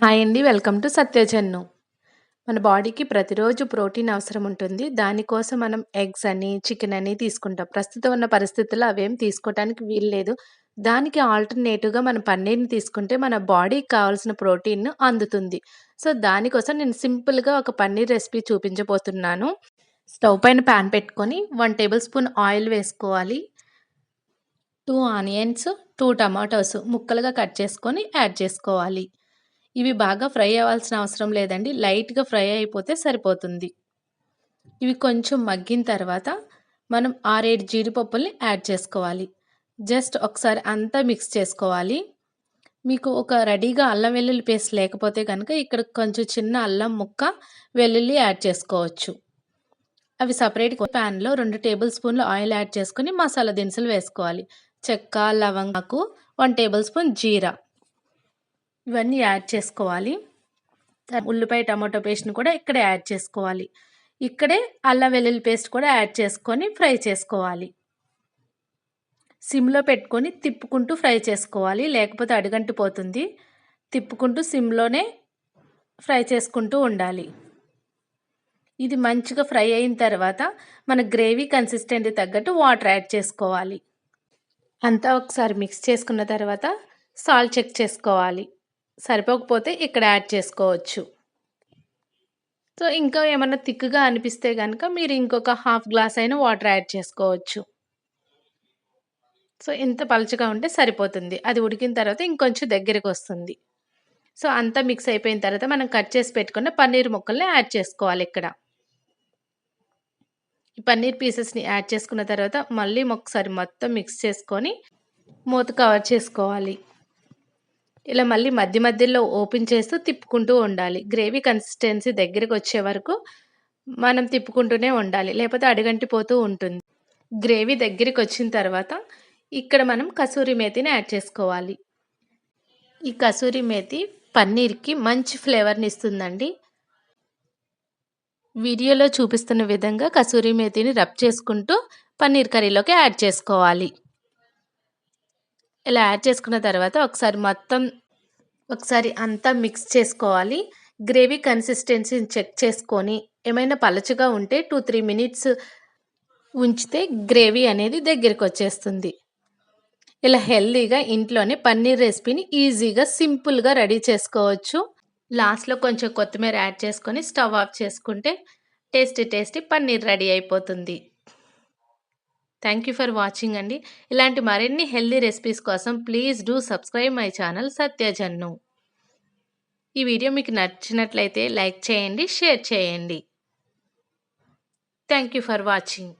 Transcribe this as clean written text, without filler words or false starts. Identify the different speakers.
Speaker 1: Hi అండి. Welcome to Satyajannu. మన బాడీకి ప్రతిరోజు ప్రోటీన్ అవసరం ఉంటుంది. దానికోసం మనం ఎగ్స్ అని, చికెన్ అని తీసుకుంటాం. ప్రస్తుతం ఉన్న పరిస్థితుల్లో అవేం తీసుకోవటానికి వీల్లేదు. దానికి ఆల్టర్‌నేటివ్‌గా మనం పన్నీర్‌ని తీసుకుంటే మన బాడీకి కావాల్సిన ప్రోటీన్ అందుతుంది. సో, దానికోసం నేను సింపుల్‌గా ఒక పన్నీర్ రెసిపీ చూపించబోతున్నాను. స్టవ్ పైన పాన్ పెట్టుకొని 1 టేబుల్ స్పూన్ ఆయిల్ వేసుకోవాలి. 2 ఆనియన్స్, 2 టమాటోస్ ముక్కలుగా కట్ చేసుకొని యాడ్ చేసుకోవాలి. ఇవి బాగా ఫ్రై అవ్వాల్సిన అవసరం లేదండి. లైట్‌గా ఫ్రై అయిపోతే సరిపోతుంది. ఇవి కొంచెం మగ్గిన తర్వాత మనం 6, 7 జీడిపప్పుల్ని యాడ్ చేసుకోవాలి. జస్ట్ ఒకసారి అంతా మిక్స్ చేసుకోవాలి. మీకు ఒక రెడీగా అల్లం వెల్లుల్లి పేస్ట్ లేకపోతే గనక ఇక్కడ కొంచెం చిన్న అల్లం ముక్క, వెల్లుల్లి యాడ్ చేసుకోవచ్చు. అవి సెపరేట్‌గా పాన్‌లో 2 టేబుల్ స్పూన్‌లు ఆయిల్ యాడ్ చేసుకొని మసాలా దినుసులు వేసుకోవాలి. చెక్క, లవంగాకు, 1 టేబుల్ స్పూన్ జీరా ఇవన్నీ యాడ్ చేసుకోవాలి. ఉల్లిపాయ, టమాటో పేస్ట్‌ని కూడా ఇక్కడే యాడ్ చేసుకోవాలి. ఇక్కడే అల్లం వెల్లుల్లి పేస్ట్ కూడా యాడ్ చేసుకొని ఫ్రై చేసుకోవాలి. సిమ్‌లో పెట్టుకొని తిప్పుకుంటూ ఫ్రై చేసుకోవాలి. లేకపోతే అడుగంటిపోతుంది. తిప్పుకుంటూ సిమ్‌లోనే ఫ్రై చేసుకుంటూ ఉండాలి. ఇది మంచిగా ఫ్రై అయిన తర్వాత మన గ్రేవీ కన్సిస్టెన్సీ తగ్గట్టు వాటర్ యాడ్ చేసుకోవాలి. అంతా ఒకసారి మిక్స్ చేసుకున్న తర్వాత సాల్ట్ చెక్ చేసుకోవాలి. సరిపోకపోతే ఇక్కడ యాడ్ చేసుకోవచ్చు. సో, ఇంకా ఏమన్నా థిక్‌గా అనిపిస్తే గనక మీరు ఇంకొక హాఫ్ గ్లాస్ అయినా వాటర్ యాడ్ చేసుకోవచ్చు. సో, ఇంత పలచగా ఉంటే సరిపోతుంది. అది ఉడికిన తర్వాత ఇంకొంచెం దగ్గరికొస్తుంది. సో, అంతా మిక్స్ అయిపోయిన తర్వాత మనం కట్ చేసి పెట్టుకున్న పన్నీర్ ముక్కల్ని యాడ్ చేసుకోవాలిక్కడ. ఈ పన్నీర్ పీసెస్‌ని యాడ్ చేసుకున్న తర్వాత మళ్ళీ ఒకసారి మొత్తం మిక్స్ చేసుకొని మూత కవర్ చేసుకోవాలి. ఇలా మళ్ళీ మధ్య మధ్యలో ఓపెన్ చేస్తూ తిప్పుకుంటూ ఉండాలి. గ్రేవీ కన్సిస్టెన్సీ దగ్గరికొచ్చే వరకు మనం తిప్పుకుంటూనే ఉండాలి. లేకపోతే అడుగంటిపోతూ ఉంటుంది. గ్రేవీ దగ్గరికొచ్చిన తర్వాత ఇక్కడ మనం కసూరి మేతిని యాడ్ చేసుకోవాలి. ఈ కసూరి మేతి పన్నీర్‌కి మంచి ఫ్లేవర్‌ని ఇస్తుందండి. వీడియోలో చూపిస్తున్న విధంగా కసూరి మేతిని రబ్ చేసుకుంటూ పన్నీర్ కర్రీలోకి యాడ్ చేసుకోవాలి. ఇలా యాడ్ చేసుకున్న తర్వాత ఒకసారి అంతా మిక్స్ చేసుకోవాలి. గ్రేవీ కన్సిస్టెన్సీని చెక్ చేసుకొని ఏమైనా పలచగా ఉంటే 2, 3 మినిట్స్ ఉంచితే గ్రేవీ అనేది దగ్గరికొచ్చేస్తుంది. ఇలా హెల్తీగా ఇంట్లోనే పన్నీర్ రెసిపీని ఈజీగా, సింపుల్‌గా రెడీ చేసుకోవచ్చు. లాస్ట్‌లో కొంచెం కొత్తిమీర యాడ్ చేసుకొని స్టవ్ ఆఫ్ చేసుకుంటే టేస్టీ పన్నీర్ రెడీ అయిపోతుంది. థ్యాంక్ యూ ఫర్ వాచింగ్ అండి. ఇలాంటి మరిన్ని హెల్తీ రెసిపీస్ కోసం please do subscribe my channel Satyajannu. ఈ వీడియో మీకు నచ్చినట్లయితే లైక్ చేయండి, షేర్ చేయండి. Thank you for watching.